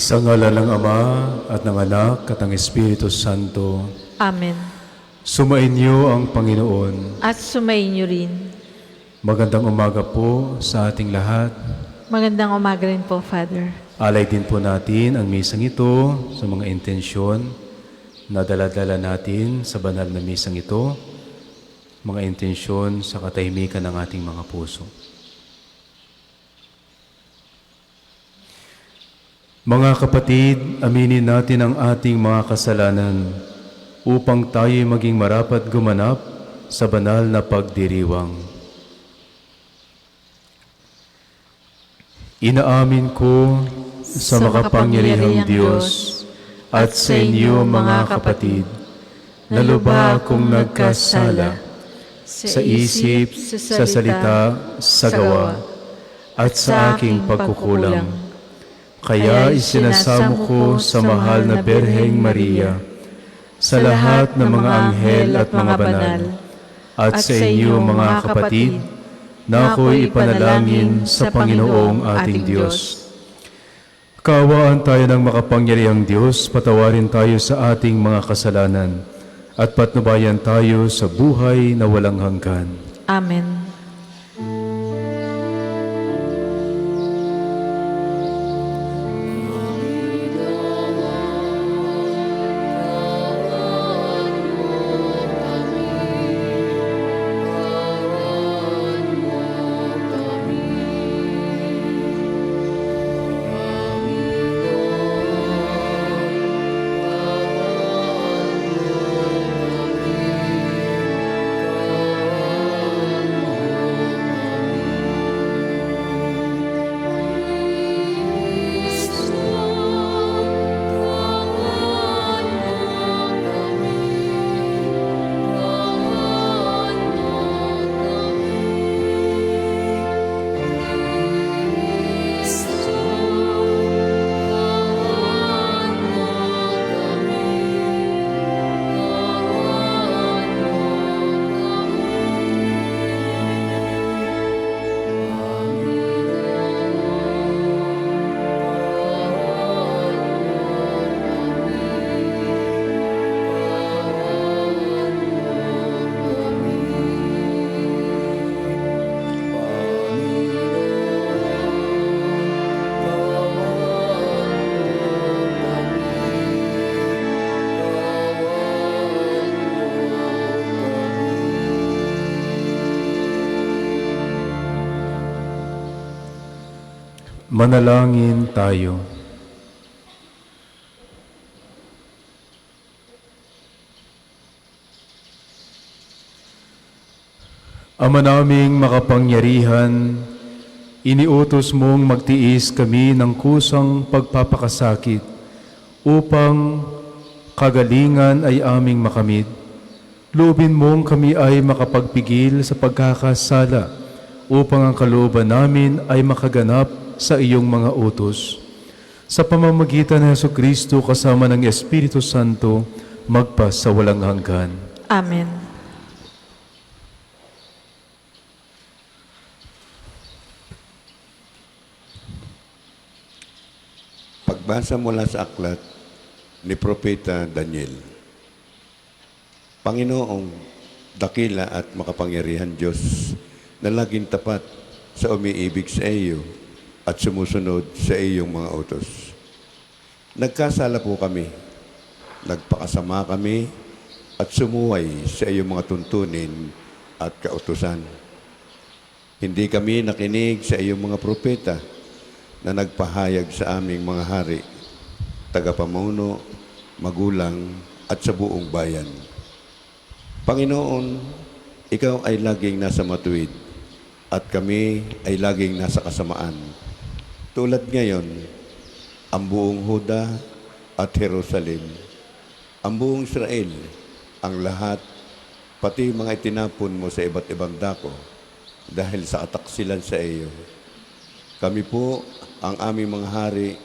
Sa ngala ng Ama at ng Anak at ng Espiritu Santo. Amen. Sumainyo ang Panginoon. At sumainyo rin. Magandang umaga po sa ating lahat. Magandang umaga rin po, Father. Alay din po natin ang misang ito sa mga intensyon na dala-dala natin sa banal na misang ito, mga intensyon sa katahimikan ng ating mga puso. Mga kapatid, aminin natin ang ating mga kasalanan upang tayo maging marapat gumanap sa banal na pagdiriwang. Inaamin ko sa makapangyarihang Diyos at sa inyo mga kapatid, na lubha akong nagkasala sa isip, sa salita, sa gawa, at sa aking pagkukulang. Kaya isinasamo ko sa mahal na Birheng Maria, sa lahat ng mga anghel at mga banal, at sa inyo mga kapatid, na ako'y ipanalangin sa Panginoong ating Diyos. Kaawaan tayo ng makapangyarihang Diyos, patawarin tayo sa ating mga kasalanan, at patnubayan tayo sa buhay na walang hanggan. Amen. Manalangin tayo. Ama naming makapangyarihan, iniutos mong magtiis kami ng kusang pagpapakasakit upang kagalingan ay aming makamit. Loobin mong kami ay makapagpigil sa pagkakasala upang ang kalooban namin ay makaganap sa iyong mga utos. Sa pamamagitan ng Jesucristo kasama ng Espiritu Santo, magpa sa walang hanggan. Amen. Pagbasa mula sa aklat ni Propeta Daniel. Panginoong dakila at makapangyarihan Diyos na laging tapat sa umiibig sa iyo at sumusunod sa iyong mga utos. Nagkasala po kami, nagpakasama kami at sumuway sa iyong mga tuntunin at kautusan. Hindi kami nakinig sa iyong mga propeta na nagpahayag sa aming mga hari, tagapamuno, magulang at sa buong bayan. Panginoon, ikaw ay laging nasa matuwid at kami ay laging nasa kasamaan. Tulad ngayon, ang buong Huda at Jerusalem, ang buong Israel, ang lahat, pati mga itinapon mo sa iba't ibang dako dahil sa kataksilan sa iyo. Kami po, ang aming mga hari,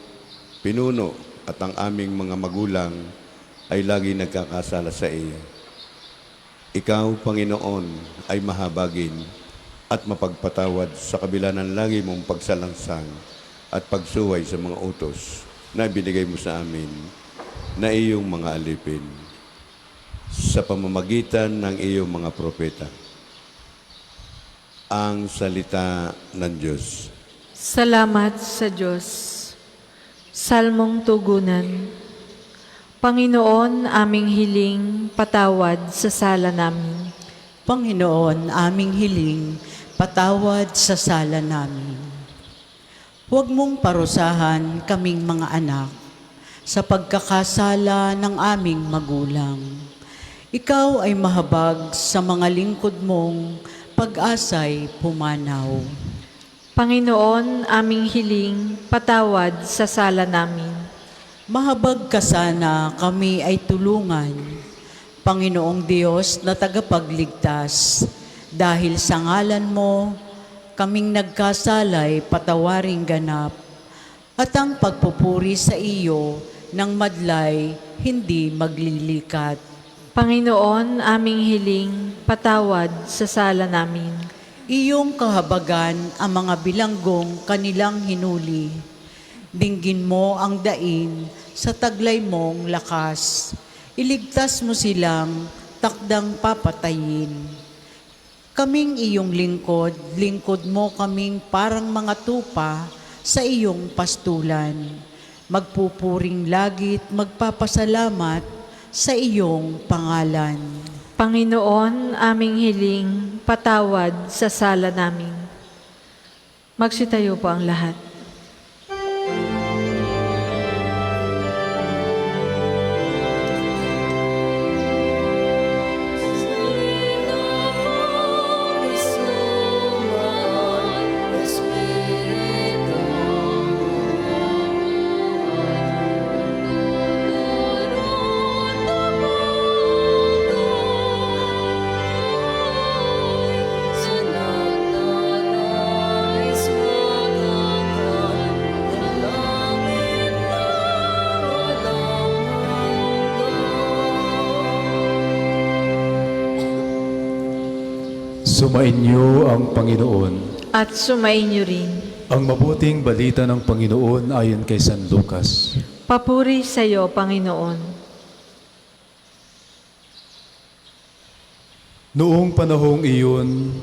pinuno at ang aming mga magulang ay lagi nagkakasala sa iyo. Ikaw, Panginoon, ay mahabagin at mapagpatawad sa kabila ng lagi mong pagsalangsang at pagsuway sa mga utos. na binigay mo sa amin na iyong mga alipin sa pamamagitan ng iyong mga propeta. Ang salita ng Diyos. Salamat sa Diyos. Salmong tugunan. Panginoon, aming hiling, patawad sa sala namin. Panginoon, aming hiling, patawad sa sala namin. Huwag mong parusahan kaming mga anak sa pagkakasala ng aming magulang. Ikaw ay mahabag sa mga lingkod mong pag-asa'y pumanaw. Panginoon, aming hiling, patawad sa sala namin. Mahabag ka sana kami ay tulungan, Panginoong Diyos na tagapagligtas, dahil sa ngalan mo, kaming nagkasalay patawaring ganap, at ang pagpupuri sa iyo ng madlay hindi maglilikat. Panginoon, aming hiling, patawad sa sala namin. Iyong kahabagan ang mga bilanggong kanilang hinuli. Dinggin mo ang daing sa taglay mong lakas. Iligtas mo silang takdang papatayin. Kaming iyong lingkod, lingkod mo kaming parang mga tupa sa iyong pastulan. Magpupuring lagit, magpapasalamat sa iyong pangalan. Panginoon, aming hiling, patawad sa sala namin. Magsitayo po ang lahat. Sumainyo ang Panginoon. At sumainyo rin. Ang mabuting balita ng Panginoon ayon kay San Lucas. Papuri sa iyo, Panginoon. Noong panahong iyon,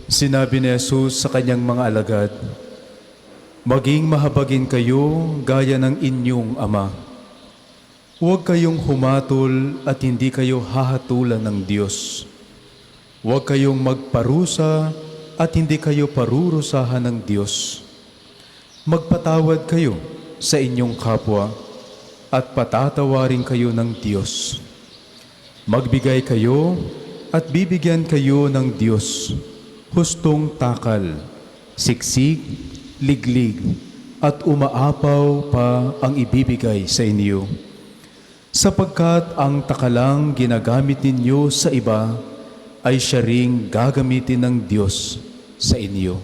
sinabi ni Jesus sa kanyang mga alagad, "Maging mahabagin kayo gaya ng inyong ama. Huwag kayong humatol at hindi kayo hahatulan ng Diyos. Huwag kayong magparusa at hindi kayo parurusahan ng Diyos. Magpatawad kayo sa inyong kapwa at patatawarin kayo ng Diyos. Magbigay kayo at bibigyan kayo ng Diyos. Hustong takal, siksik, liglig, at umaapaw pa ang ibibigay sa inyo. Sapagkat ang takalang ginagamit ninyo sa iba ay siya ring gagamitin ng Diyos sa inyo."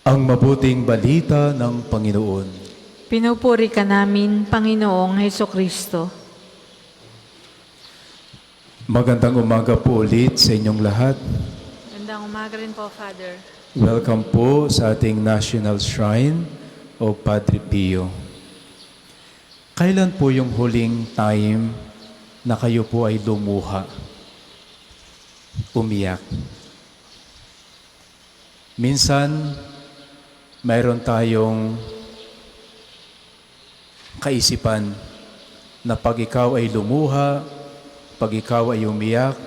Ang mabuting balita ng Panginoon. Pinupuri ka namin, Panginoong Hesukristo. Magandang umaga po ulit sa inyong lahat. Magandang umaga rin po, Father. Welcome po sa ating National Shrine o Padre Pio. Kailan po yung huling time na kayo po ay lumuha, umiyak? Minsan, mayroon tayong kaisipan na pag ikaw ay lumuha, pag ikaw ay umiyak,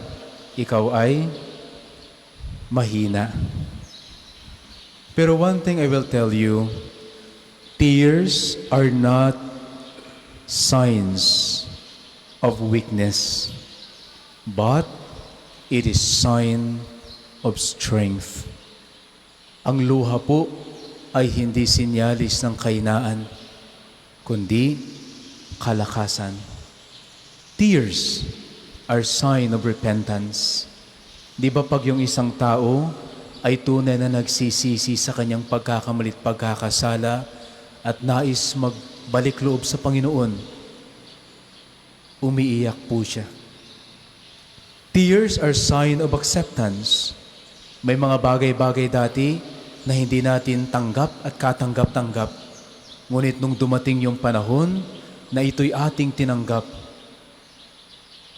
ikaw ay mahina. Pero one thing I will tell you, tears are not signs of weakness, but it is sign of strength. Ang luha po ay hindi sinyalis ng kahinaan, kundi kalakasan. Tears are sign of repentance. Di ba pag yung isang tao ay tunay na nagsisisi sa kanyang pagkakamalit, pagkakasala, at nais magbalik loob sa Panginoon, umiiyak po siya. Tears are sign of acceptance. May mga bagay-bagay dati na hindi natin tanggap at katanggap-tanggap. Ngunit nung dumating yung panahon na ito'y ating tinanggap,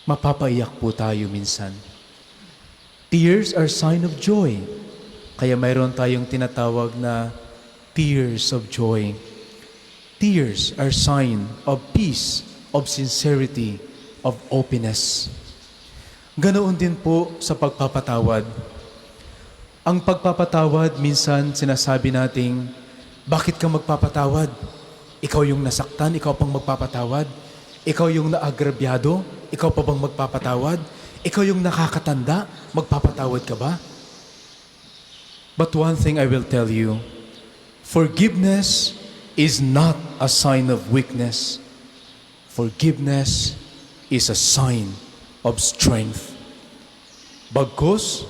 mapapaiyak po tayo minsan. Tears are sign of joy. Kaya mayroon tayong tinatawag na tears of joy. Tears are sign of peace, of sincerity, of openness. Ganoon din po sa pagpapatawad. Ang pagpapatawad, minsan sinasabi nating, bakit ka magpapatawad? Ikaw yung nasaktan, ikaw pang magpapatawad? Ikaw yung naagrabyado, ikaw pa bang magpapatawad? Ikaw yung nakakatanda, magpapatawad ka ba? But one thing I will tell you, forgiveness is not a sign of weakness. Forgiveness is a sign of strength. Bagkus,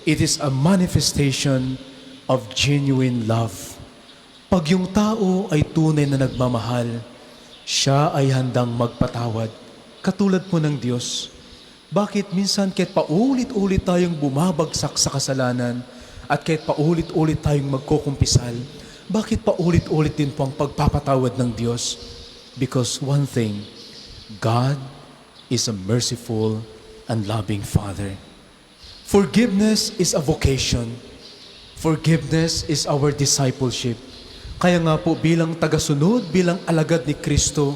it is a manifestation of genuine love. Pag yung tao ay tunay na nagmamahal, siya ay handang magpatawad. Katulad po ng Diyos. Bakit minsan kahit paulit-ulit tayong bumabagsak sa kasalanan at kahit paulit-ulit tayong magkukumpisal, bakit paulit-ulit din po ang pagpapatawad ng Diyos? Because one thing, God is a merciful and loving Father. Forgiveness is a vocation. Forgiveness is our discipleship. Kaya nga po bilang tagasunod, bilang alagad ni Kristo,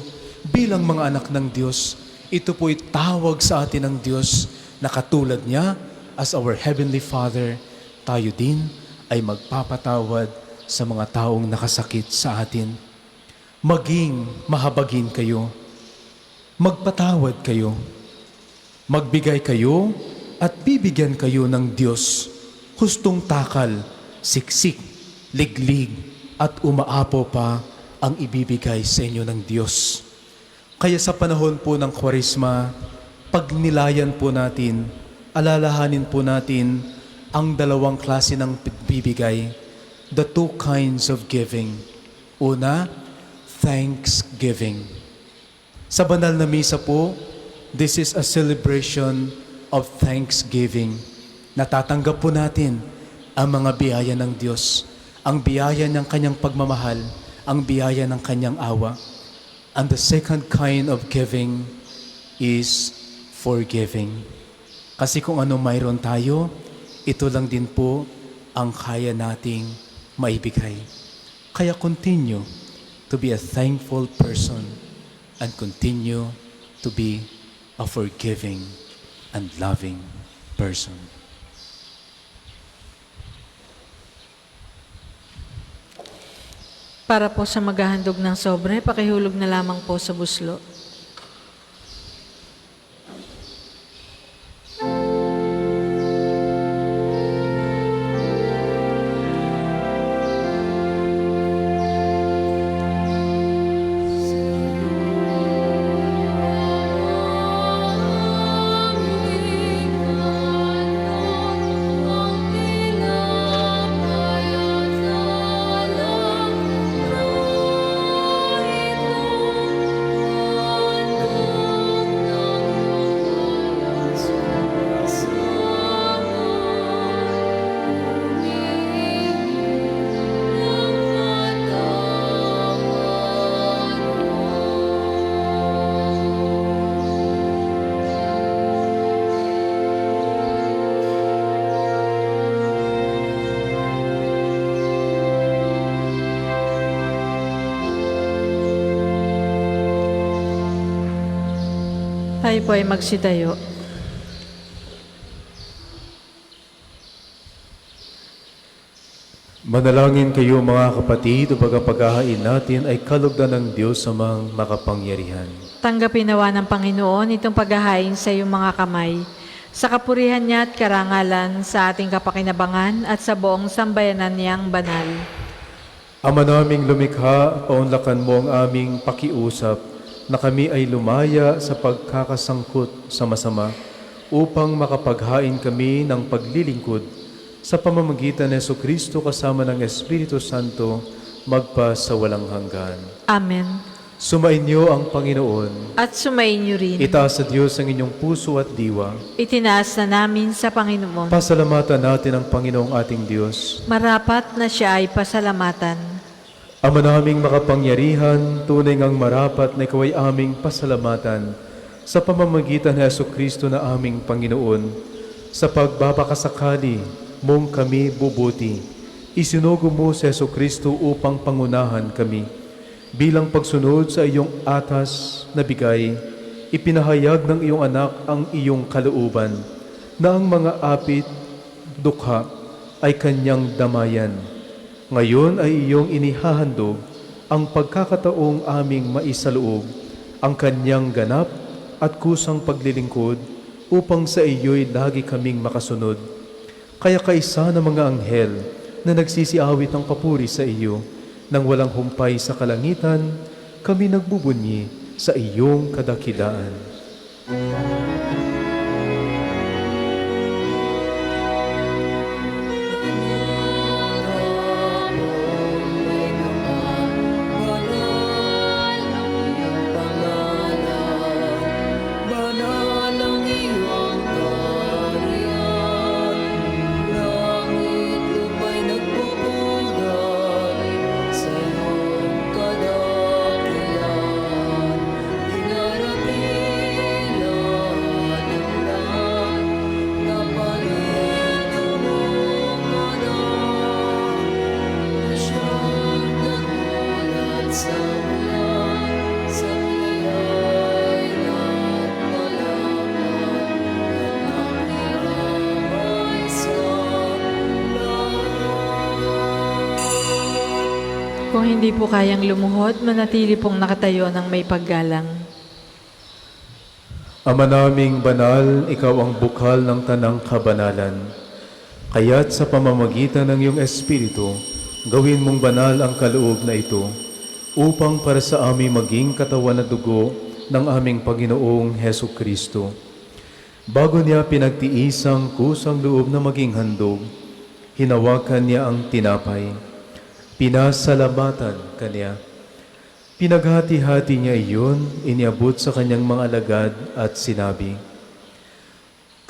bilang mga anak ng Diyos, ito po'y tawag sa atin ng Diyos na katulad niya as our Heavenly Father, tayo din ay magpapatawad sa mga taong nakasakit sa atin. Maging mahabagin kayo. Magpatawad kayo. Magbigay kayo at bibigyan kayo ng Diyos. Hustong takal, siksik, liglig, at umaapo pa ang ibibigay sa inyo ng Diyos. Kaya sa panahon po ng Kwaresma, pagnilayan po natin, alalahanin po natin ang dalawang klase ng bibigay, the two kinds of giving. Una, thanksgiving. Sa banal na misa po, this is a celebration of thanksgiving. Natatanggap po natin ang mga biyaya ng Diyos, ang biyaya ng kanyang pagmamahal, ang biyaya ng kanyang awa. And the second kind of giving is forgiving. Kasi kung ano mayroon tayo, ito lang din po ang kaya nating maibigay. Kaya continue to be a thankful person and continue to be a forgiving and loving person. Para po sa maghahandog ng sobre, pakihulog na lamang po sa buslo. Tayo po ay magsitayo. Manalangin kayo mga kapatid, upang ang paghahain natin ay kalugdan ng Diyos amang makapangyarihan. Tanggapin nawa ng Panginoon itong paghahain sa iyong mga kamay, sa kapurihan niya at karangalan, sa ating kapakinabangan at sa buong sambayanan niyang banal. Ama naming lumikha, paunlakan mo ang aming pakiusap, na kami ay lumaya sa pagkakasangkot sa masama, upang makapaghain kami ng paglilingkod sa pamamagitan ni Jesucristo kasama ng Espiritu Santo, magpa sa walang hanggan. Amen. Sumainyo ang Panginoon. At sumainyo rin. Itaas sa Diyos ang inyong puso at diwa. Itinaas na namin sa Panginoon. Pasalamatan natin ang Panginoong ating Diyos. Marapat na siya ay pasalamatan. Ama naming makapangyarihan, tunay ngang marapat na ikaw ay aming pasalamatan sa pamamagitan ni Jesucristo na aming Panginoon. Sa pagbabakasakali mong kami bubuti, isinugo mo si Jesucristo upang pangunahan kami. Bilang pagsunod sa iyong atas na bigay, ipinahayag ng iyong anak ang iyong kalooban na ang mga apit, dukha ay kanyang damayan. Ngayon ay iyong inihahandog ang pagkakataong aming maisaloob, ang kanyang ganap at kusang paglilingkod upang sa iyo'y lagi kaming makasunod. Kaya kaisa ng mga anghel na nagsisiawit ng papuri sa iyo, nang walang humpay sa kalangitan, kami nagbubunyi sa iyong kadakilaan. Kung hindi po kayang lumuhod, manatili pong nakatayo ng may paggalang. Ama naming banal, ikaw ang bukal ng tanang kabanalan. Kaya't sa pamamagitan ng iyong Espiritu, gawin mong banal ang kaloob na ito, upang para sa aming maging katawan na dugo ng aming Panginoong Heso Kristo. Bago niya pinagtiisang kusang loob na maging handog, hinawakan niya ang tinapay. Pinasalamatan kanya. Pinaghati-hati niya iyon, iniabot sa kanyang mga alagad at sinabi,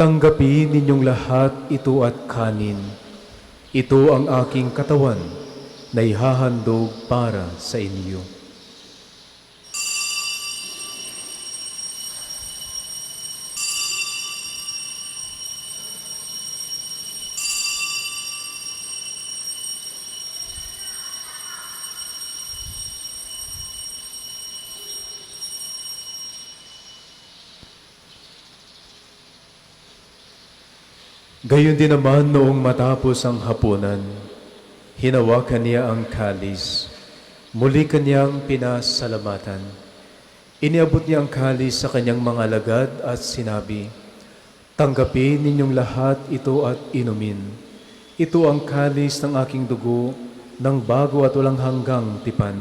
"Tanggapin ninyong lahat ito at kanin. Ito ang aking katawan na ihahandog para sa inyo." Gayon din naman noong matapos ang hapunan, hinawakan niya ang kalis. Muli kanyang pinasalamatan. Iniabot niya ang kalis sa kanyang mga alagad at sinabi, "Tanggapin ninyong lahat ito at inumin. Ito ang kalis ng aking dugo ng bago at walang hanggang tipan.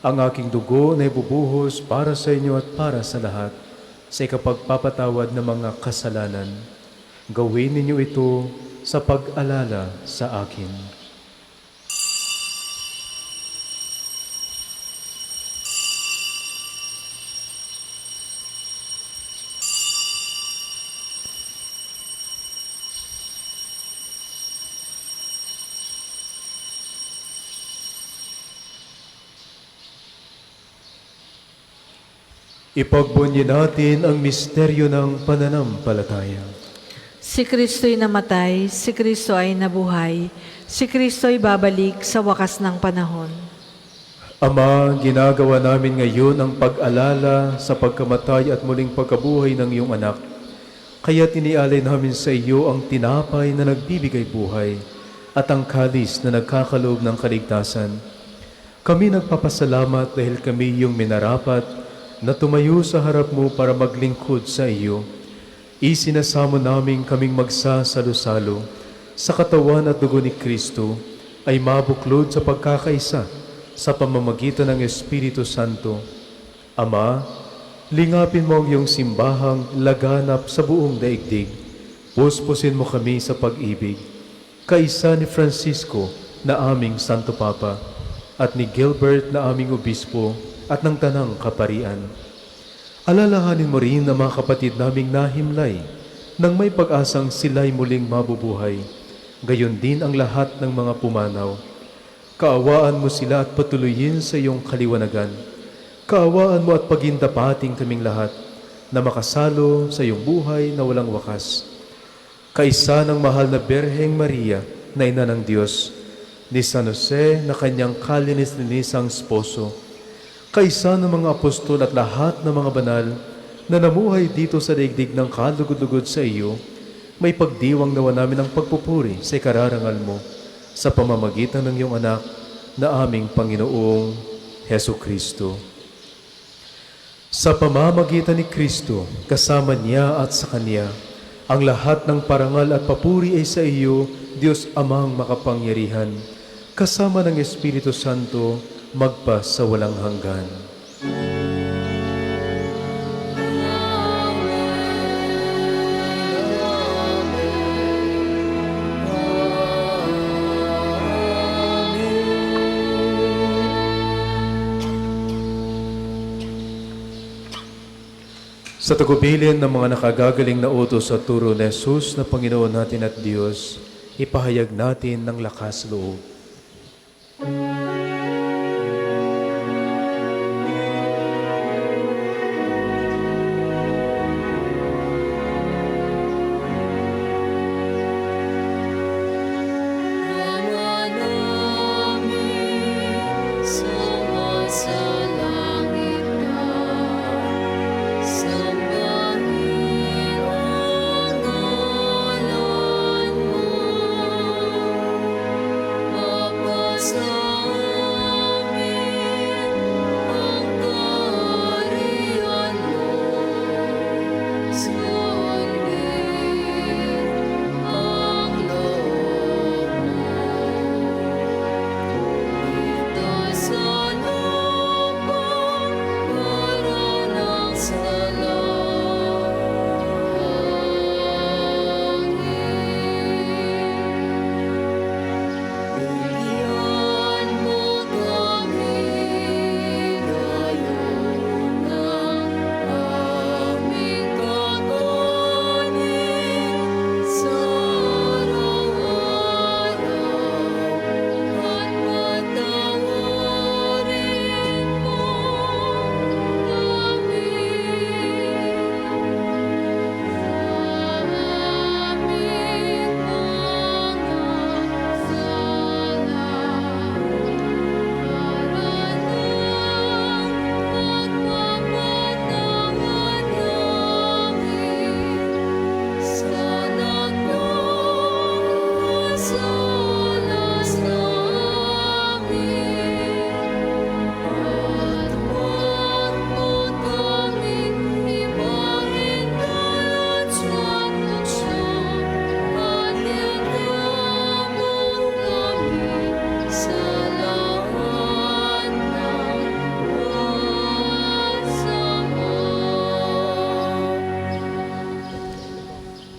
Ang aking dugo na ibubuhos para sa inyo at para sa lahat sa ikapagpapatawad ng mga kasalanan. Gawin ninyo ito sa pag-alala sa akin." Ipagbunyi natin ang misteryo ng pananampalataya. Si Kristo'y namatay, si Kristo ay nabuhay, si Kristo'y babalik sa wakas ng panahon. Ama, ginagawa namin ngayon ang pag-alala sa pagkamatay at muling pagkabuhay ng iyong anak. Kaya tinialay namin sa iyo ang tinapay na nagbibigay buhay at ang kalis na nagkakaloob ng kaligtasan. Kami nagpapasalamat dahil kami iyong minarapat na tumayo sa harap mo para maglingkod sa iyo. Isinasamo namin kaming magsasalo-salo sa katawan at dugo ni Kristo ay mabuklod sa pagkakaisa sa pamamagitan ng Espiritu Santo. Ama, lingapin mo ang iyong simbahang laganap sa buong daigdig. Puspusin mo kami sa pag-ibig. Kaisa ni Francisco na aming Santo Papa at ni Gilbert na aming Obispo at ng tanang kaparian. Alalahanin mo rin ang mga kapatid naming nahimlay nang may pag-asang sila'y muling mabubuhay. Gayon din ang lahat ng mga pumanaw. Kaawaan mo sila at patuloyin sa iyong kaliwanagan. Kaawaan mo at pagindapating kaming lahat na makasalo sa iyong buhay na walang wakas. Kaisa ng mahal na Berheng Maria na ina ng Diyos, ni San Jose na kanyang kalinis-linisang esposo, kaisa ng mga apostol at lahat ng mga banal na namuhay dito sa daigdig ng kalugod-lugod sa iyo, may pagdiwang nawa namin ang pagpupuri sa ikararangal mo sa pamamagitan ng iyong anak na aming Panginoong Heso Kristo. Sa pamamagitan ni Kristo, kasama niya at sa Kanya, ang lahat ng parangal at papuri ay sa iyo, Diyos Amang makapangyarihan, kasama ng Espiritu Santo, magpa sa walang hanggan. Sa tagubilin ng mga nakagagaling na utos sa turo ni Jesus na Panginoon natin at Diyos, ipahayag natin ng lakas loob.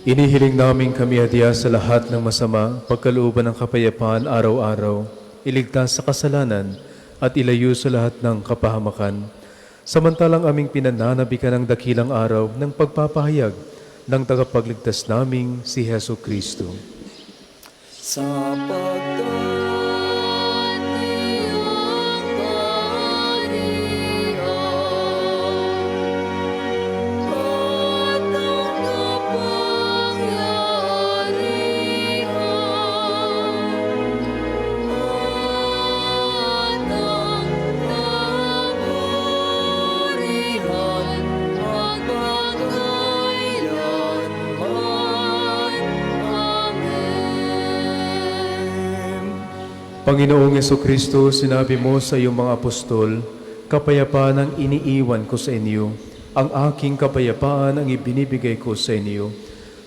Inihiling namin kami adya sa lahat ng masama, pagkalooban ng kapayapaan araw-araw, iligtas sa kasalanan at ilayo sa lahat ng kapahamakan. Samantalang aming pinananabikan ang dakilang araw ng pagpapahayag ng tagapagligtas naming si Heso Kristo. Sa pagkat iyong kaharian at ang kapangyarihan at ang kaburihan magpakailanman. Amen. Panginoong Yesukristo, sinabi mo sa iyong mga apostol, kapayapaan ang iniiwan ko sa inyo, ang aking kapayapaan ang ibinibigay ko sa inyo.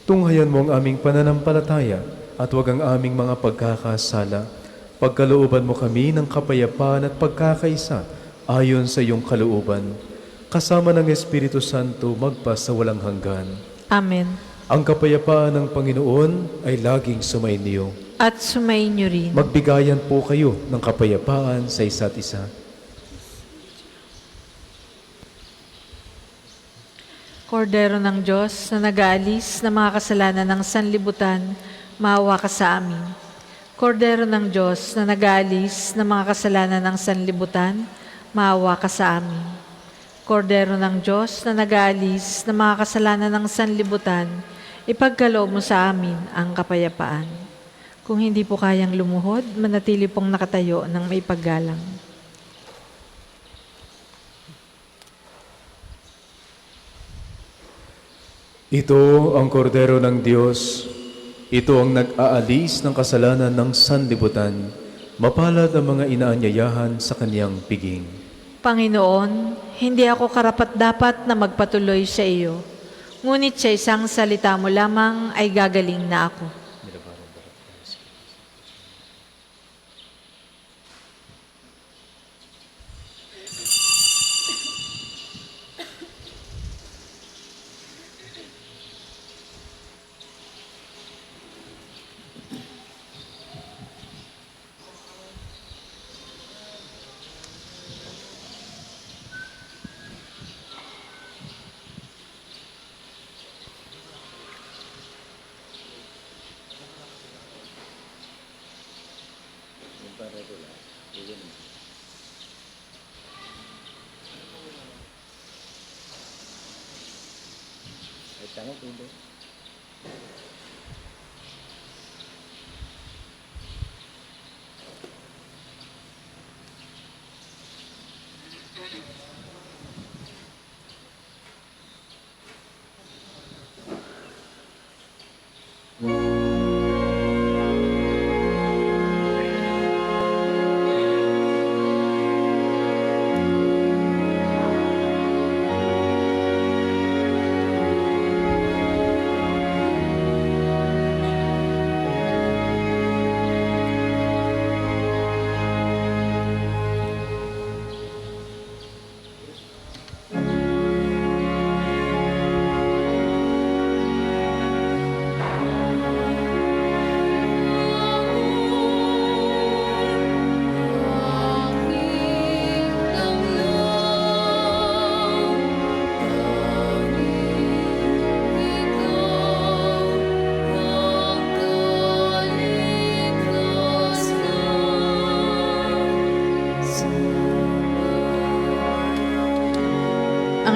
Tunghayan mo ang aming pananampalataya at huwag ang aming mga pagkakasala. Pagkalooban mo kami ng kapayapaan at pagkakaisa ayon sa iyong kalooban. Kasama ng Espiritu Santo magpa sa walang hanggan. Amen. Ang kapayapaan ng Panginoon ay laging sumainyo. At sumainyo rin. Magbigayan po kayo ng kapayapaan sa isa't isa. Kordero ng Diyos na nag-aalis ng mga kasalanan ng sanlibutan, maawa ka sa amin. Kordero ng Diyos na nag-aalis ng mga kasalanan ng sanlibutan, maawa ka sa amin. Kordero ng Diyos na nag-aalis ng mga kasalanan ng sanlibutan, ipagkaloob mo sa amin ang kapayapaan. Kung hindi po kayang lumuhod, manatili pong nakatayo ng may paggalang. Ito ang kordero ng Diyos. Ito ang nag-aalis ng kasalanan ng sanlibutan. Mapalad ang mga inaanyayahan sa kaniyang piging. Panginoon, hindi ako karapat-dapat na magpatuloy sa iyo. Ngunit sa isang salita mo lamang ay gagaling na ako.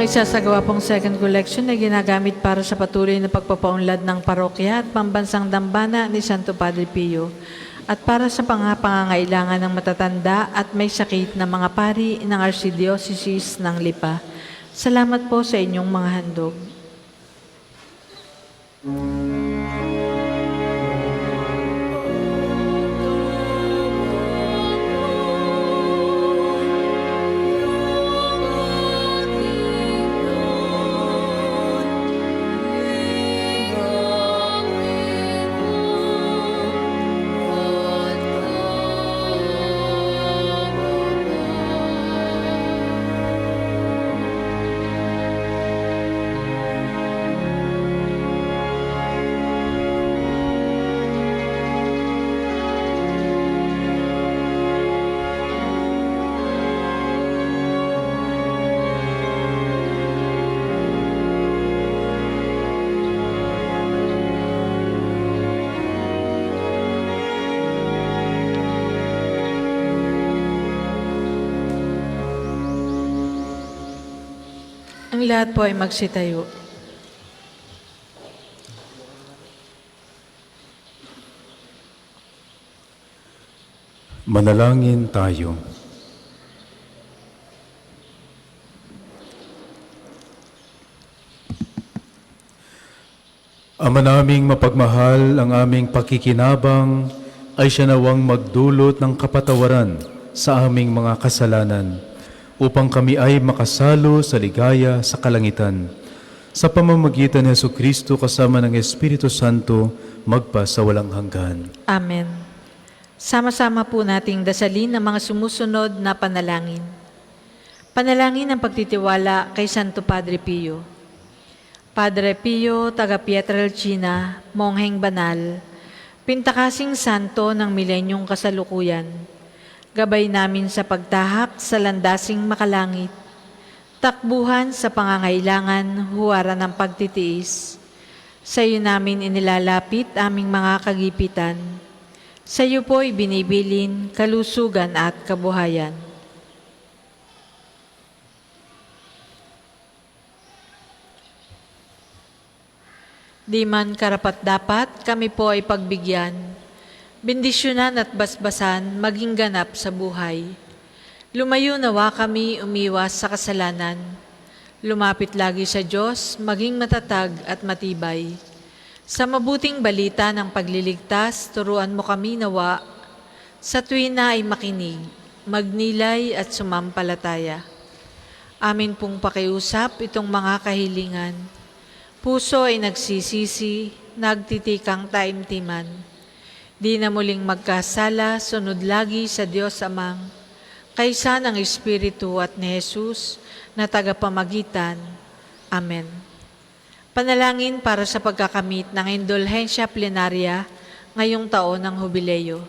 Ang isasagawa pong second collection ay ginagamit para sa patuloy na pagpapaunlad ng parokya at pambansang dambana ni Santo Padre Pio at para sa pangangailangan ng matatanda at may sakit na mga pari ng Archdiocese ng Lipa. Salamat po sa inyong mga handog. Ang lahat po ay magsitayo. Manalangin tayo. Ama naming mapagmahal, ang aming pakikinabang ay siya nawang magdulot ng kapatawaran sa aming mga kasalanan upang kami ay makasalo sa ligaya sa kalangitan. Sa pamamagitan ni Jesucristo kasama ng Espiritu Santo, magpa sa walang hanggan. Amen. Sama-sama po nating dasalin ang mga sumusunod na panalangin. Panalangin ng pagtitiwala kay Santo Padre Pio. Padre Pio, taga Pietrelcina, mongheng banal, pintakasing santo ng milenyong kasalukuyan, gabay namin sa pagtahak sa landasing makalangit. Takbuhan sa pangangailangan, huwaran ng pagtitiis. Sa iyo namin inilalapit aming mga kagipitan. Sa iyo po'y binibilin kalusugan at kabuhayan. Di man karapat-dapat, kami po ay pagbigyan. Bendisyonan at basbasan maging ganap sa buhay. Lumayo nawa kami umiwas sa kasalanan. Lumapit lagi sa Diyos, maging matatag at matibay. Sa mabuting balita ng pagliligtas, turuan mo kami nawa. Sa tuwina ay makinig, magnilay at sumampalataya. Amin pong pakiusap itong mga kahilingan. Puso ay nagsisisi, nagtitikang taimtiman. Di na muling magkasala, sunod lagi sa Diyos Amang, kaysa ng Espiritu at ni Jesus na tagapamagitan. Amen. Panalangin para sa pagkakamit ng indulhensya plenarya ngayong taon ng Hubileo.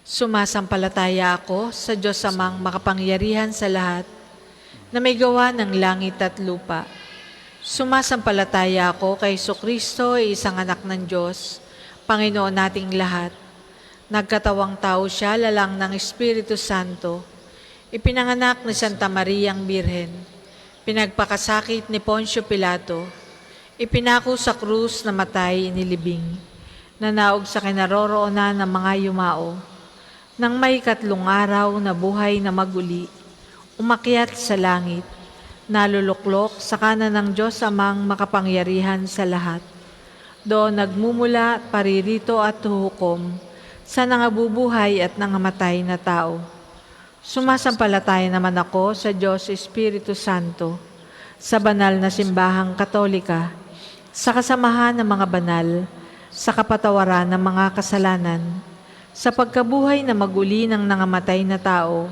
Sumasampalataya ako sa Diyos Amang makapangyarihan sa lahat, na may gawa ng langit at lupa. Sumasampalataya ako kay Jesucristo, isang anak ng Diyos, Panginoon nating lahat. Nagkatawang tao siya, lalang ng Espiritu Santo. Ipinanganak ni Santa Maria ang Birhen. Pinagpakasakit ni Poncio Pilato. Ipinako sa krus na matay inilibing. Nanaog sa kinaroroonan ng mga yumao. Nang may 3 araw na buhay na maguli, umakyat sa langit, naluluklok sa kanan ng Diyos Amang makapangyarihan sa lahat. Doon nagmumula, paririto at huhukom sa nangabubuhay at nangamatay na tao. Sumasampalataya naman ako sa Diyos Espiritu Santo, sa banal na simbahang Katolika, sa kasamahan ng mga banal, sa kapatawaran ng mga kasalanan, sa pagkabuhay na maguli ng nangamatay na tao,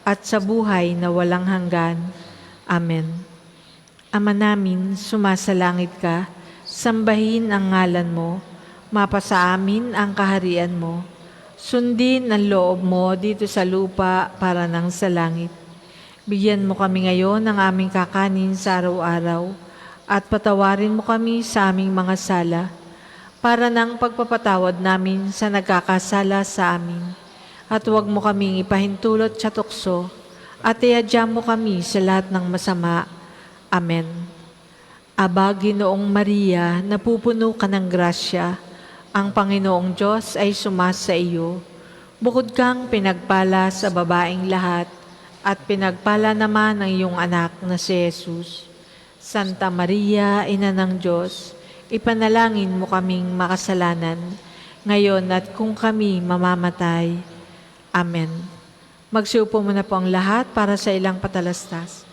at sa buhay na walang hanggan. Amen. Ama namin, sumasalangit ka, sambahin ang ngalan mo, mapasa amin ang kaharian mo. Sundin ang loob mo dito sa lupa para nang sa langit. Bigyan mo kami ngayon ng aming kakanin sa araw-araw at patawarin mo kami sa aming mga sala para nang pagpapatawad namin sa nagkakasala sa amin. At huwag mo kaming ipahintulot sa tukso at iadya mo kami sa lahat ng masama. Amen. Aba, Ginoong Maria, napupuno ka ng grasya, ang Panginoong Diyos ay sumasa iyo. Bukod kang pinagpala sa babaeng lahat, at pinagpala naman ang iyong anak na si Jesus. Santa Maria, Ina ng Diyos, ipanalangin mo kaming makasalanan, ngayon at kung kami mamamatay. Amen. Magsiupo muna po ang lahat para sa ilang patalastas.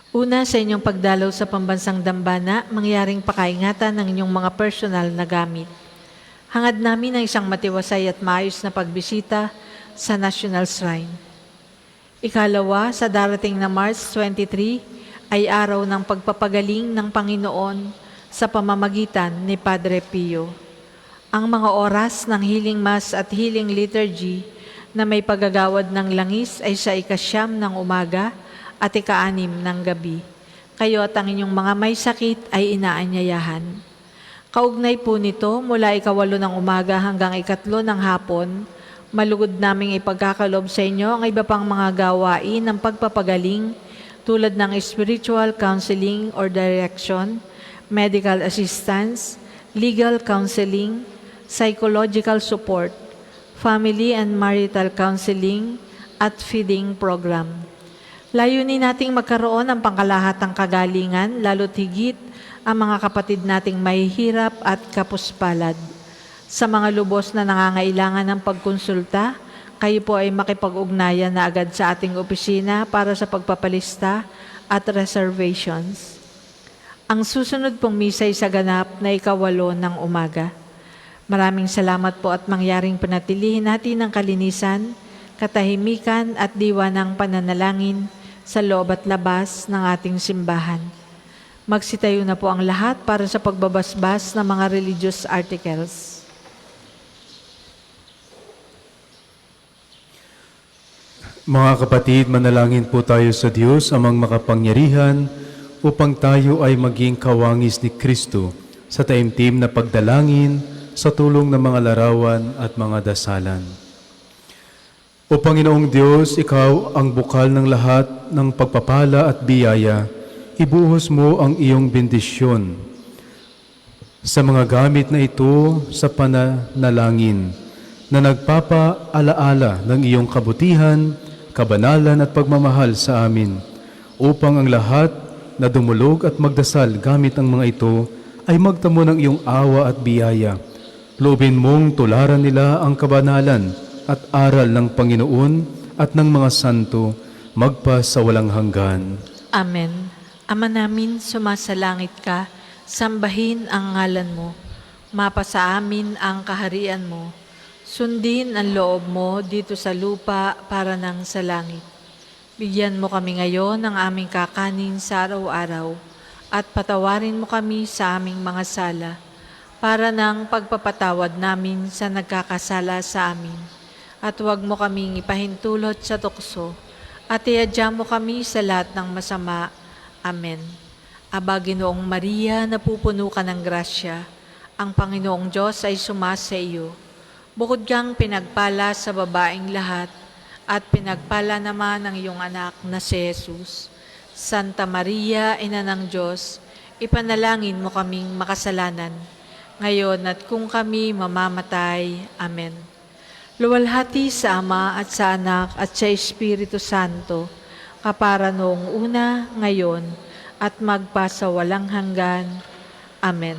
Una, sa inyong pagdalaw sa pambansang dambana, mangyaring pakaingatan ng inyong mga personal na gamit. Hangad namin ang isang matiwasay at maayos na pagbisita sa National Shrine. Ikalawa, sa darating na March 23, ay araw ng pagpapagaling ng Panginoon sa pamamagitan ni Padre Pio. Ang mga oras ng healing mass at healing liturgy na may paggagawad ng langis ay sa 9 ng umaga at 6 ng gabi. Kayo at ang inyong mga may sakit ay inaanyayahan. Kaugnay po nito, mula 8 ng umaga hanggang 3 ng hapon, malugod naming ipagkakalob sa inyo ang iba pang mga gawain ng pagpapagaling tulad ng spiritual counseling or direction, medical assistance, legal counseling, psychological support, family and marital counseling, at feeding program. Layunin nating magkaroon ng pangkalahatang kagalingan, lalo't higit ang mga kapatid nating mahihirap at kapuspalad. Sa mga lubos na nangangailangan ng pagkonsulta, kayo po ay makipag-ugnayan na agad sa ating opisina para sa pagpapalista at reservations. Ang susunod pong misa ay sa ganap na 8 ng umaga. Maraming salamat po at mangyaring panatilihin natin ang kalinisan, katahimikan at diwa ng pananalangin sa loob at labas ng ating simbahan. Magsitayo na po ang lahat para sa pagbabasbas ng mga religious articles. Mga kapatid, manalangin po tayo sa Diyos amang makapangyarihan upang tayo ay maging kawangis ni Kristo sa taimtim na pagdalangin sa tulong ng mga larawan at mga dasalan. O Panginoong Diyos, Ikaw ang bukal ng lahat ng pagpapala at biyaya. Ibuhos mo ang iyong bendisyon sa mga gamit na ito sa pananalangin na nagpapaalaala ng iyong kabutihan, kabanalan at pagmamahal sa amin, upang ang lahat na dumulog at magdasal gamit ang mga ito ay magtamo ng iyong awa at biyaya. Loobin mong tularan nila ang kabanalan at aral ng Panginoon at ng mga santo magpa sa walang hanggan. Amen. Ama namin, sumasalangit ka, sambahin ang ngalan mo. Mapasa amin ang kaharian mo. Sundin ang loob mo dito sa lupa para nang sa langit. Bigyan mo kami ngayon ng aming kakanin sa araw-araw at patawarin mo kami sa aming mga sala para nang pagpapatawad namin sa nagkakasala sa amin. At huwag mo kaming ipahintulot sa tukso at iadya mo kami sa lahat ng masama. Amen. Aba, Ginoong Maria, napupuno ka ng grasya. Ang Panginoong Diyos ay sumasa iyo. Bukod kang pinagpala sa babaeng lahat, at pinagpala naman ang iyong anak na si Jesus. Santa Maria, Ina ng Diyos, ipanalangin mo kaming makasalanan, ngayon at kung kami mamamatay. Amen. Luwalhati sa Ama at sa Anak at sa Espiritu Santo, kapara noong una, ngayon, at magpa sa walang hanggan. Amen.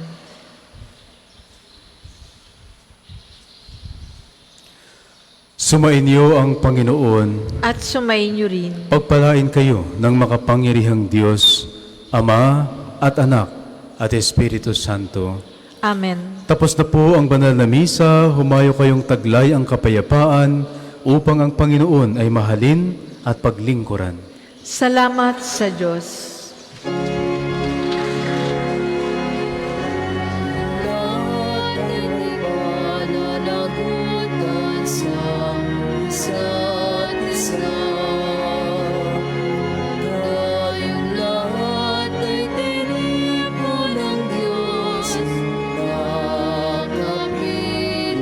Sumainyo ang Panginoon. At sumainyo rin. Pagpalain kayo ng makapangyarihang Diyos, Ama at Anak at Espiritu Santo. Amen. Tapos na po ang banal na misa, humayo kayong taglay ang kapayapaan upang ang Panginoon ay mahalin at paglingkuran. Salamat sa Diyos. Lahat ay pananagutan sa isa't isa. Tayong lahat ay tinipo ng Diyos na kapilian.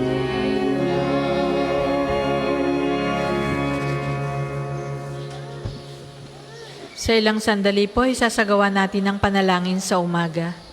Sa ilang sandali po, isasagawa natin ang panalangin sa umaga.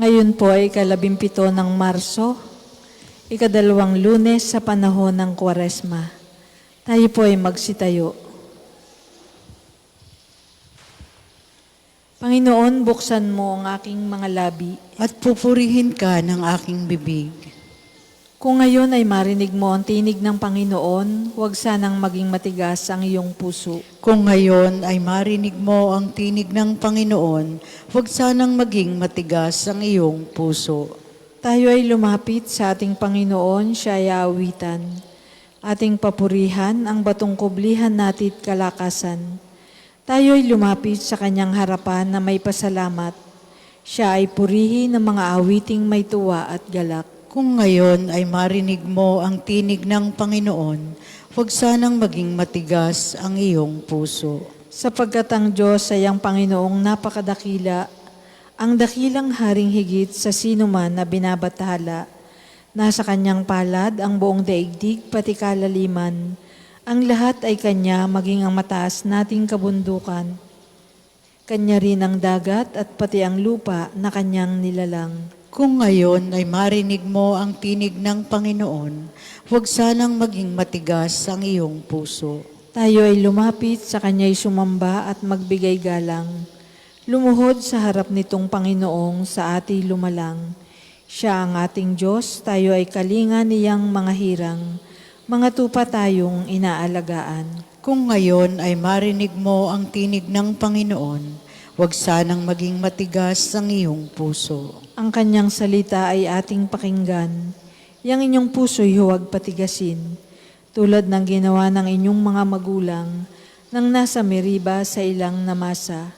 Ngayon po ay 17 ng Marso, ikadalawang Lunes sa panahon ng Kwaresma. Tayo po ay magsitayo. Panginoon, buksan mo ang aking mga labi. At pupurihin ka ng aking bibig. Kung ngayon ay marinig mo ang tinig ng Panginoon, huwag sanang maging matigas ang iyong puso. Kung ngayon ay marinig mo ang tinig ng Panginoon, huwag sanang maging matigas ang iyong puso. Tayo ay lumapit sa ating Panginoon, siya ay aawitan. Ating papurihan ang batong kublihan natit kalakasan. Tayo ay lumapit sa kanyang harapan na may pasalamat. Siya ay purihin ng mga awiting may tuwa at galak. Kung ngayon ay marinig mo ang tinig ng Panginoon, huwag sanang maging matigas ang iyong puso. Sapagkat ang Diyos ay ang Panginoong napakadakila, ang dakilang haring higit sa sinuman na binabathala. Nasa kanyang palad ang buong daigdig pati kalaliman. Ang lahat ay kanya, maging ang mataas nating kabundukan. Kanya rin ang dagat at pati ang lupa na kanyang nilalang. Kung ngayon ay marinig mo ang tinig ng Panginoon, huwag sanang maging matigas ang iyong puso. Tayo ay lumapit sa kanya'y sumamba at magbigay galang. Lumuhod sa harap nitong Panginoong sa ati lumalang. Siya ang ating Diyos, tayo ay kalinga niyang mga hirang, mga tupa tayong inaalagaan. Kung ngayon ay marinig mo ang tinig ng Panginoon, huwag sanang maging matigas ang iyong puso. Ang kanyang salita ay ating pakinggan. Yang inyong puso'y huwag patigasin, tulad ng ginawa ng inyong mga magulang nang nasa Meriba sa ilang namasa.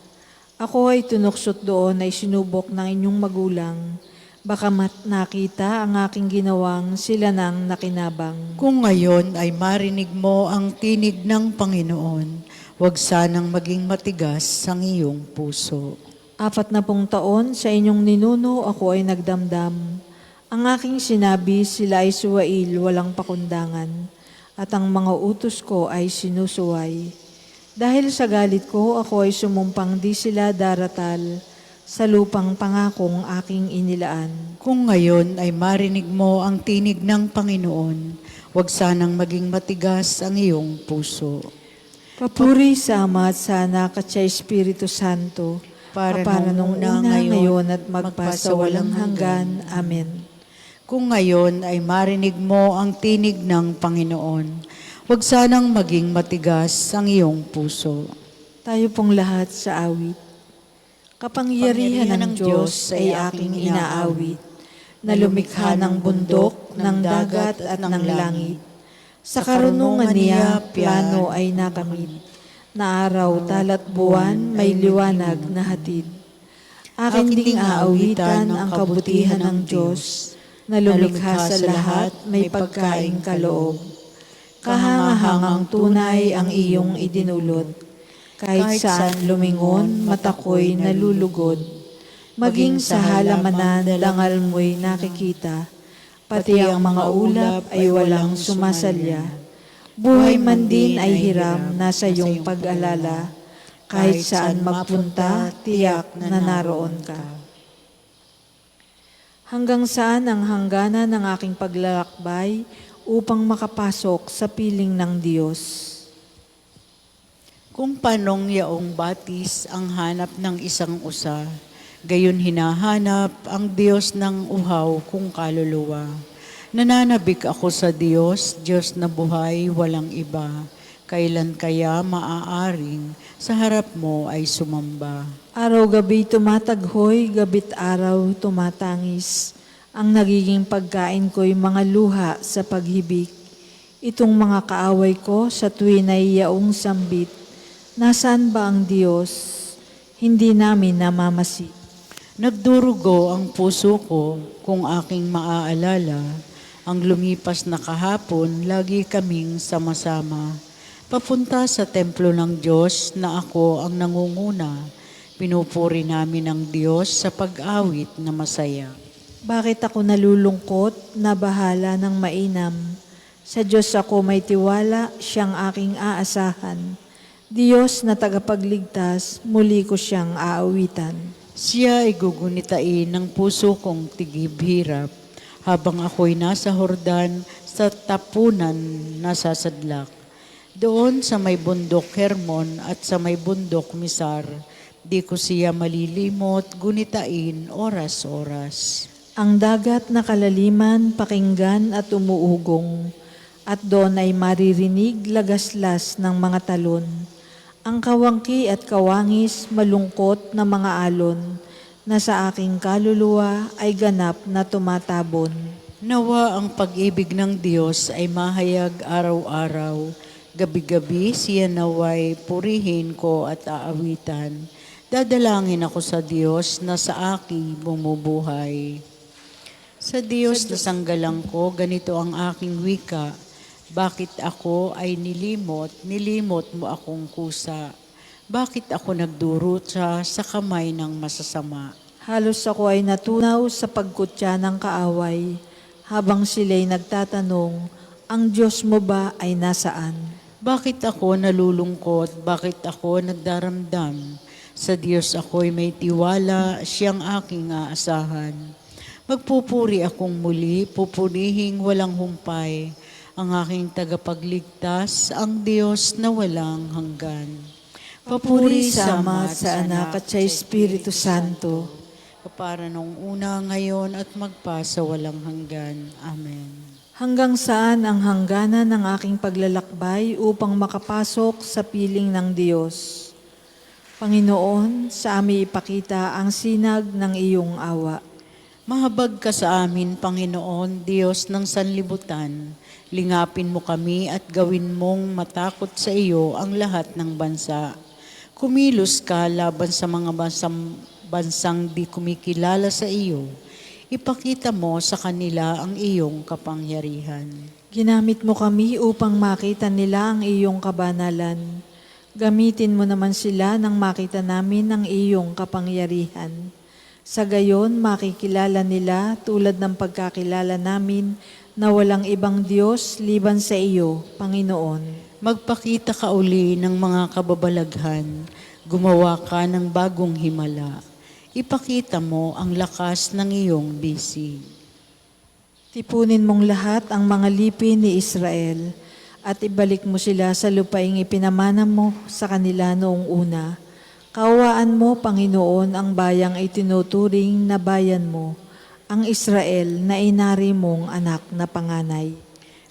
Ako ay tunuksot doon ay sinubok ng inyong magulang, baka nakita ang aking ginawang sila nang nakinabang. Kung ngayon ay marinig mo ang tinig ng Panginoon, huwag sanang maging matigas ang iyong puso. 40 taon sa inyong ninuno ako ay nagdamdam. Ang aking sinabi, sila ay suwail, walang pakundangan, at ang mga utos ko ay sinusuway. Dahil sa galit ko, ako ay sumumpang di sila daratal sa lupang pangakong aking inilaan. Kung ngayon ay marinig mo ang tinig ng Panginoon, huwag sanang maging matigas ang iyong puso. Papuri sa Ama at sa Anak at sa Espiritu Santo, Para nung una, ngayon at magpasawalang hanggan. Amen. Kung ngayon ay marinig mo ang tinig ng Panginoon, huwag sanang maging matigas ang iyong puso. Tayo pong lahat sa awit. Kapangyarihan ng Diyos ay aking inaawit, na lumikha ng bundok, ng dagat at ng langit. Sa karunungan niya, plano ay nakamit, na araw, talat buwan, may liwanag na hatid. Aking ding aawitan ang kabutihan ng Diyos, na lumikha sa lahat, may pagkaing kaloob. Kahangahangang tunay ang iyong idinulot, kahit saan lumingon, mata ko'y nalulugod. Maging sa halamanan, dangal mo'y nakikita, pati ang mga ulap ay walang sumasalya. Buhay man din ay hiram, nasa iyong pag-alala, kahit saan magpunta, tiyak na naroon ka. Hanggang saan ang hangganan ng aking paglalakbay upang makapasok sa piling ng Diyos? Kung panong yaong batis ang hanap ng isang usa, gayon hinahanap ang Diyos ng uhaw kung kaluluwa. Nananabik ako sa Diyos, Diyos na buhay, walang iba. Kailan kaya maaaring sa harap mo ay sumamba? Araw-gabi tumataghoy, gabit araw tumatangis. Ang nagiging pagkain ko'y mga luha sa paghibik. Itong mga kaaway ko sa tuwin ay yaong sambit. Nasaan ba ang Diyos? Hindi namin namamasi. Nagdurugo ang puso ko kung aking maaalala. Ang lumipas na kahapon, lagi kaming sama-sama. Papunta sa templo ng Diyos na ako ang nangunguna. Pinupuri namin ang Diyos sa pag-awit na masaya. Bakit ako nalulungkot, nabahala ng mainam? Sa Diyos ako may tiwala, siyang aking aasahan. Diyos na tagapagligtas, muli ko siyang aawitan. Siya ay gugunitain ng puso kong tigib-hirap habang ako'y nasa Hordan sa tapunan nasasadlak. Doon sa may bundok Hermon at sa may bundok Misar, di ko siya malilimot, gunitain oras-oras. Ang dagat na kalaliman, pakinggan at umuugong, at doon ay maririnig lagaslas ng mga talon. Ang kawangki at kawangis, malungkot na mga alon, na sa aking kaluluwa ay ganap na tumatabon. Nawa ang pag-ibig ng Diyos ay mahayag araw-araw. Gabi-gabi siya naway purihin ko at aawitan. Dadalangin ako sa Diyos na sa akin bumubuhay. Sa Diyos na sanggalang ko, ganito ang aking wika. Bakit ako ay nilimot mo akong kusa. Bakit ako nagdurusa sa kamay ng masasama? Halos ako ay natunaw sa pagkutya ng kaaway, habang sila'y nagtatanong, ang Diyos mo ba ay nasaan? Bakit ako nalulungkot? Bakit ako nagdaramdam? Sa Diyos ako'y may tiwala, siyang aking aasahan. Magpupuri akong muli, pupurihing walang humpay, ang aking tagapagligtas, ang Diyos na walang hanggan. Papuri sa Ama at sa Anak at sa Espiritu Santo. Para nung una, ngayon at magpa sa walang hanggan. Amen. Hanggang saan ang hangganan ng aking paglalakbay upang makapasok sa piling ng Diyos? Panginoon, sa amin ipakita ang sinag ng iyong awa. Mahabag ka sa amin, Panginoon, Diyos ng sanlibutan. Lingapin mo kami at gawin mong matakot sa iyo ang lahat ng bansa. Kumilos ka laban sa mga bansang di kumikilala sa iyo. Ipakita mo sa kanila ang iyong kapangyarihan. Ginamit mo kami upang makita nila ang iyong kabanalan. Gamitin mo naman sila nang makita namin ang iyong kapangyarihan. Sa gayon, makikilala nila tulad ng pagkakilala namin na walang ibang Diyos liban sa iyo, Panginoon. Magpakita ka uli ng mga kababalaghan. Gumawa ka ng bagong himala. Ipakita mo ang lakas ng iyong bisig. Tipunin mong lahat ang mga lipi ni Israel at ibalik mo sila sa lupaing ipinamana mo sa kanila noong una. Kaawaan mo, Panginoon, ang bayang itinuturing na bayan mo, ang Israel na inari mong anak na panganay.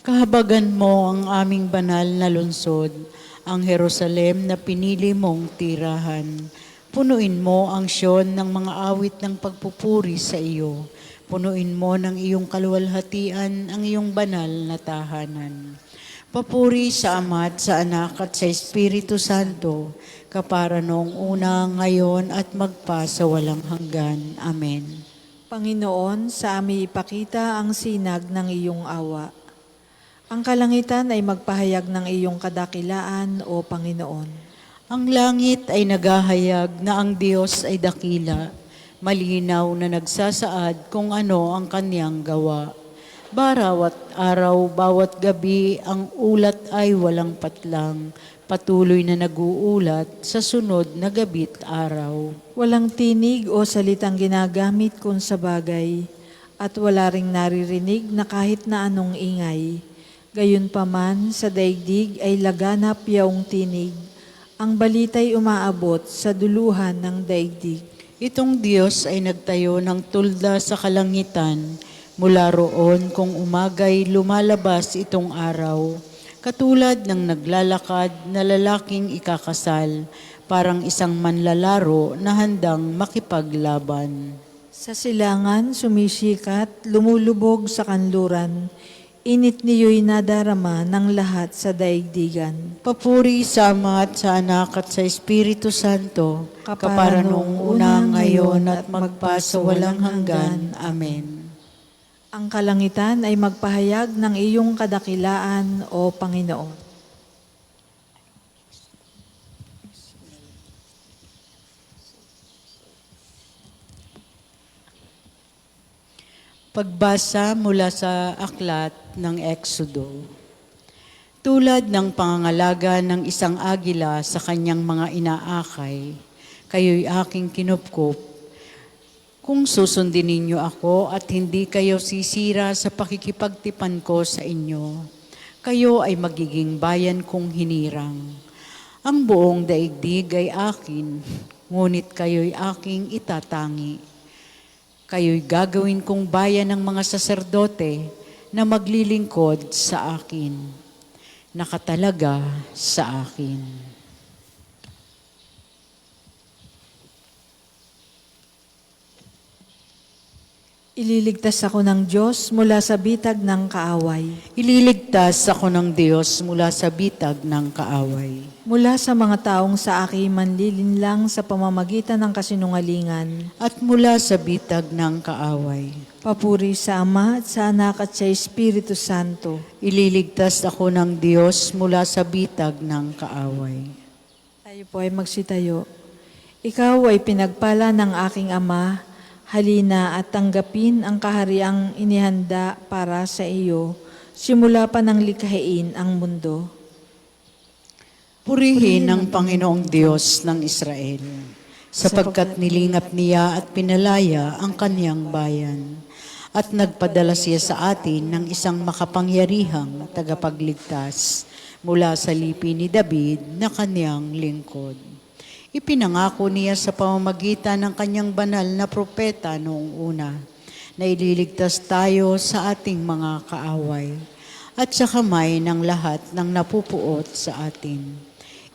Kahabagan mo ang aming banal na lungsod, ang Jerusalem na pinili mong tirahan. Punuin mo ang Siyon ng mga awit ng pagpupuri sa iyo. Punuin mo ng iyong kaluwalhatian ang iyong banal na tahanan. Papuri sa Ama at sa Anak at sa Espiritu Santo, kapara noong una, ngayon at magpa sa walang hanggan. Amen. Panginoon, sa amin ipakita ang sinag ng iyong awa. Ang kalangitan ay magpahayag ng iyong kadakilaan, O Panginoon. Ang langit ay naghahayag na ang Diyos ay dakila, malinaw na nagsasaad kung ano ang kanyang gawa. Barawat araw, bawat gabi, ang ulat ay walang patlang, patuloy na naguulat sa sunod na gabi't araw. Walang tinig o salitang ginagamit kung sa bagay, at wala ring naririnig na kahit na anong ingay. Gayunpaman, sa daigdig ay laganap yaong tinig. Ang balita'y umaabot sa duluhan ng daigdig. Itong Diyos ay nagtayo ng tulda sa kalangitan. Mula roon kung umagay lumalabas itong araw. Katulad ng naglalakad na lalaking ikakasal, parang isang manlalaro na handang makipaglaban. Sa silangan, sumisikat, lumulubog sa kanluran. Init niyo'y nadarama ng lahat sa daigdigan. Papuri sa Ama at sa Anak at sa Espiritu Santo, kapara noong una, ngayon at magpa sa walang hanggan. Amen. Ang kalangitan ay magpahayag ng iyong kadakilaan, O Panginoon. Pagbasa mula sa aklat ng Exodo. Tulad ng pangangalaga ng isang agila sa kanyang mga inaakay, kayo'y aking kinupkup. Kung susundin ninyo ako at hindi kayo sisira sa pakikipagtipan ko sa inyo, kayo ay magiging bayan kong hinirang. Ang buong daigdig ay akin, ngunit kayo'y aking itatangi. Kayo'y gagawin kong bayan ng mga saserdote na maglilingkod sa akin, nakatalaga sa akin. Ililigtas ako ng Diyos mula sa bitag ng kaaway. Ililigtas ako ng Diyos mula sa bitag ng kaaway. Mula sa mga taong sa akin manlilinlang sa pamamagitan ng kasinungalingan. At mula sa bitag ng kaaway. Papuri sa Ama at sa Anak at sa Espiritu Santo. Ililigtas ako ng Diyos mula sa bitag ng kaaway. Tayo po ay magsitayo. Ikaw ay pinagpala ng aking Ama. Halina at tanggapin ang kahariang inihanda para sa iyo, simula pa ng likhain ang mundo. Purihin ang Panginoong Diyos ng Israel, sapagkat nilingap niya at pinalaya ang kaniyang bayan, at nagpadala siya sa atin ng isang makapangyarihang tagapagligtas mula sa lipi ni David na kaniyang lingkod. Ipinangako niya sa pamamagitan ng kanyang banal na propeta noong una na ililigtas tayo sa ating mga kaaway at sa kamay ng lahat ng napupuot sa atin.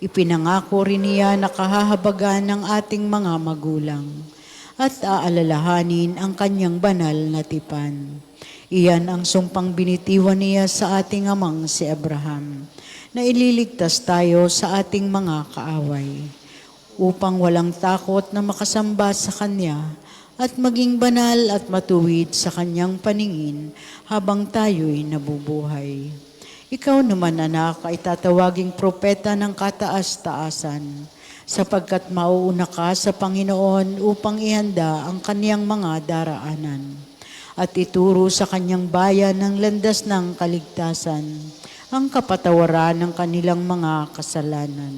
Ipinangako rin niya na kahahabagan ng ating mga magulang at aalalahanin ang kanyang banal na tipan. Iyan ang sumpang binitiwan niya sa ating amang si Abraham, na ililigtas tayo sa ating mga kaaway, upang walang takot na makasamba sa Kanya at maging banal at matuwid sa Kanyang paningin habang tayo'y nabubuhay. Ikaw naman, anak, ay tatawaging propeta ng kataas-taasan, sapagkat mauuna ka sa Panginoon upang ihanda ang Kaniyang mga daraanan at ituro sa Kanyang bayan ng landas ng kaligtasan, ang kapatawaran ng kanilang mga kasalanan.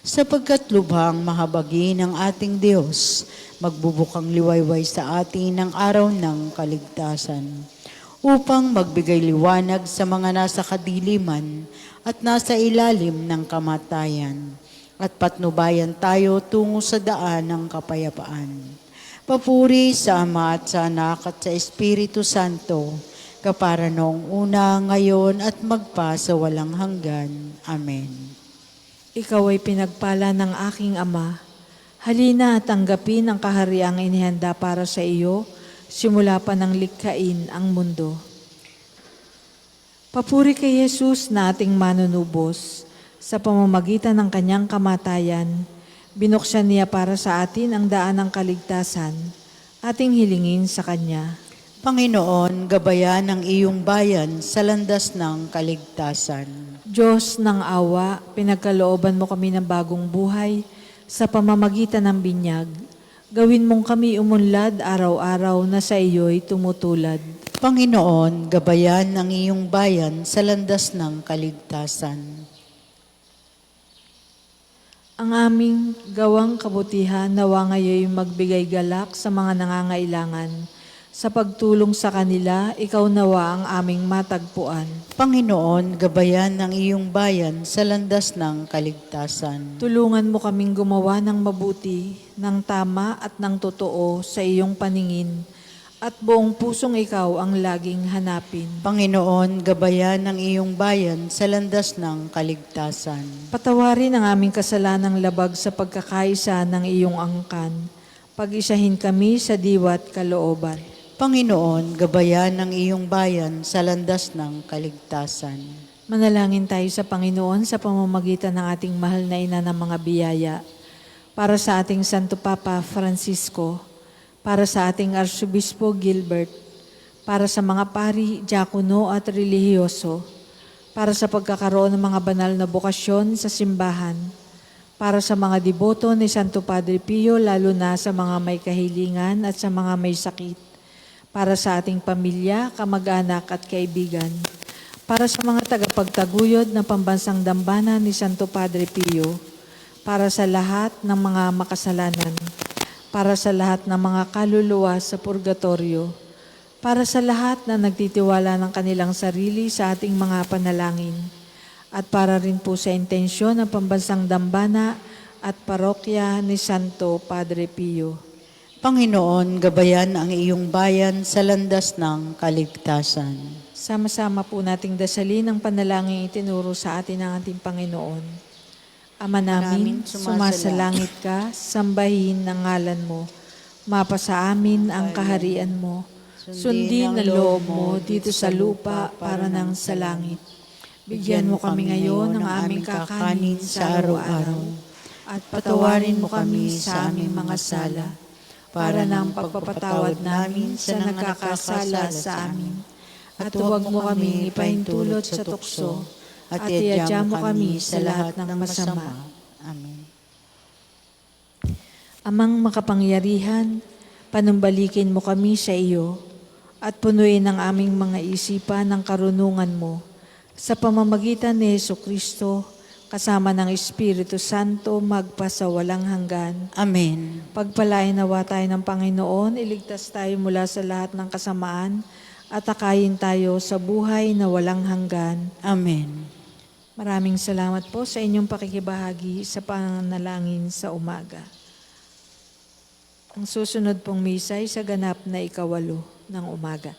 Sapagkat lubhang mahabagi ng ating Diyos, magbubukang liwayway sa atin ng araw ng kaligtasan, upang magbigay liwanag sa mga nasa kadiliman at nasa ilalim ng kamatayan, at patnubayan tayo tungo sa daan ng kapayapaan. Papuri sa Ama at sa Anak at sa Espiritu Santo, kapara noong una, ngayon at magpa sa walang hanggan. Amen. Ikaw ay pinagpala ng aking Ama. Halina at tanggapin ang kahariang inihanda para sa iyo, simula pa ng likhain ang mundo. Papuri kay Jesus na ating manunubos. Sa pamamagitan ng kanyang kamatayan, binuksan niya para sa atin ang daan ng kaligtasan. Ating hilingin sa Kanya. Panginoon, gabayan ang iyong bayan sa landas ng kaligtasan. Diyos ng awa, pinagkalooban mo kami ng bagong buhay sa pamamagitan ng binyag. Gawin mong kami umunlad araw-araw na sa iyo'y tumutulad. Panginoon, gabayan ang iyong bayan sa landas ng kaligtasan. Ang aming gawang kabutihan nawa ngayon magbigay galak sa mga nangangailangan. Sa pagtulong sa kanila, ikaw nawa ang aming matagpuan. Panginoon, gabayan ang iyong bayan sa landas ng kaligtasan. Tulungan mo kaming gumawa ng mabuti, ng tama at ng totoo sa iyong paningin, at buong pusong ikaw ang laging hanapin. Panginoon, gabayan ang iyong bayan sa landas ng kaligtasan. Patawarin ang aming kasalanang labag sa pagkakaisa ng iyong angkan. Pag-isahin kami sa diwa't kalooban. Panginoon, gabayan ang iyong bayan sa landas ng kaligtasan. Manalangin tayo sa Panginoon sa pamamagitan ng ating mahal na ina ng mga biyaya. Para sa ating Santo Papa Francisco, para sa ating Arsobispo Gilbert, para sa mga pari, diakono at relihiyoso, para sa pagkakaroon ng mga banal na bokasyon sa simbahan, para sa mga deboto ni Santo Padre Pio, lalo na sa mga may kahilingan at sa mga may sakit, para sa ating pamilya, kamag-anak at kaibigan, para sa mga tagapagtaguyod ng pambansang dambana ni Santo Padre Pio, para sa lahat ng mga makasalanan, para sa lahat ng mga kaluluwa sa purgatorio, para sa lahat na nagtitiwala ng kanilang sarili sa ating mga panalangin, at para rin po sa intensyon ng pambansang dambana at parokya ni Santo Padre Pio. Panginoon, gabayan ang iyong bayan sa landas ng kaligtasan. Sama-sama po nating dasalin ang panalangin itinuro sa atin ng ating Panginoon. Ama namin, sumasalangit ka, sambahin ang ngalan mo. Mapasa amin ang kaharian mo. Sundin ang loob mo dito sa lupa para nang sa langit. Bigyan mo kami ngayon ng aming kakanin sa araw-araw. At patawarin mo kami sa aming mga sala, para ng pagpapatawad namin sa nagkakasala sa amin. At huwag mo kaming ipahintulot sa tukso, at iadya mo kami sa lahat ng masama. Amen. Amang makapangyarihan, panumbalikin mo kami sa iyo, at punuin ang aming mga isipan ng karunungan mo, sa pamamagitan ni Jesucristo, kasama ng Espiritu Santo, magpa sa walang hanggan. Amen. Pagpalain nawa tayo ng Panginoon, iligtas tayo mula sa lahat ng kasamaan, at akayin tayo sa buhay na walang hanggan. Amen. Maraming salamat po sa inyong pakikibahagi sa pananalangin sa umaga. Ang susunod pong misa ay sa ganap na 8 ng umaga.